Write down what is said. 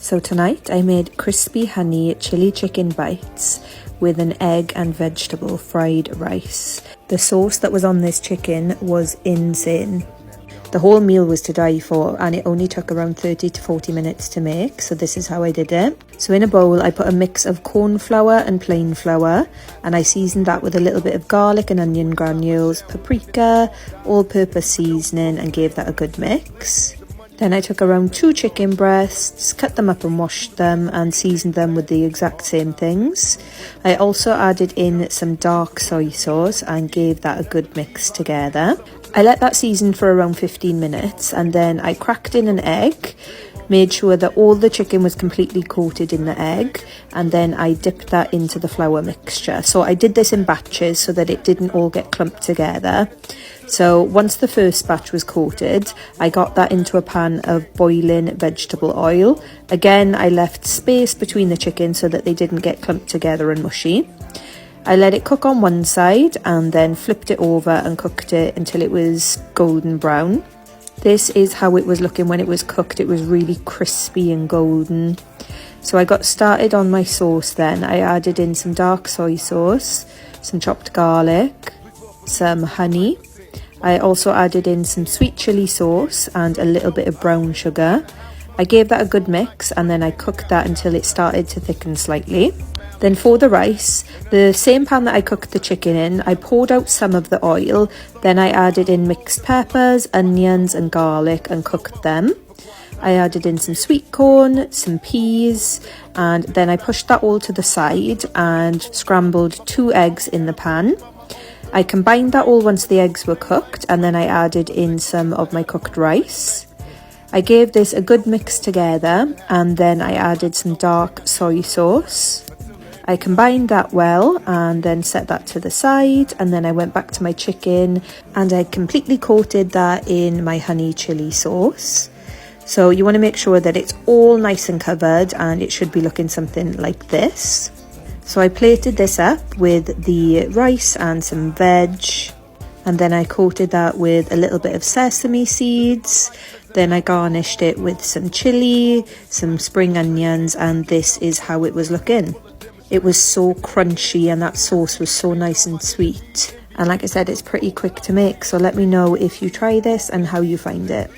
So tonight I made crispy honey chili chicken bites with an egg and vegetable fried rice. The sauce that was on this chicken was insane. The whole meal was to die for, and it only took around 30 to 40 minutes to make, so this is how I did it. So in a bowl I put a mix of corn flour and plain flour, and I seasoned that with a little bit of garlic and onion granules, paprika, all-purpose seasoning, and gave that a good mix. Then I took around 2 chicken breasts, cut them up and washed them, and seasoned them with the exact same things. I also added in some dark soy sauce and gave that a good mix together. I let that season for around 15 minutes, and then I cracked in an egg, made sure that all the chicken was completely coated in the egg, and then I dipped that into the flour mixture. So I did this in batches so that it didn't all get clumped together. So once the first batch was coated, I got that into a pan of boiling vegetable oil. Again, I left space between the chicken so that they didn't get clumped together and mushy. I let it cook on one side and then flipped it over and cooked it until it was golden brown. This is how it was looking when it was cooked. It was really crispy and golden. So I got started on my sauce then. I added in some dark soy sauce, some chopped garlic, some honey. I also added in some sweet chilli sauce and a little bit of brown sugar. I gave that a good mix, and then I cooked that until it started to thicken slightly. Then for the rice, the same pan that I cooked the chicken in, I poured out some of the oil, then I added in mixed peppers, onions and garlic and cooked them. I added in some sweet corn, some peas, and then I pushed that all to the side and scrambled 2 eggs in the pan. I combined that all once the eggs were cooked, and then I added in some of my cooked rice. I gave this a good mix together, and then I added some dark soy sauce. I combined that well and then set that to the side, and then I went back to my chicken and I completely coated that in my honey chili sauce. So you want to make sure that it's all nice and covered, and it should be looking something like this. So I plated this up with the rice and some veg, and then I coated that with a little bit of sesame seeds. Then I garnished it with some chili, some spring onions, and this is how it was looking. It was so crunchy and that sauce was so nice and sweet. And like I said, it's pretty quick to make, so let me know if you try this and how you find it.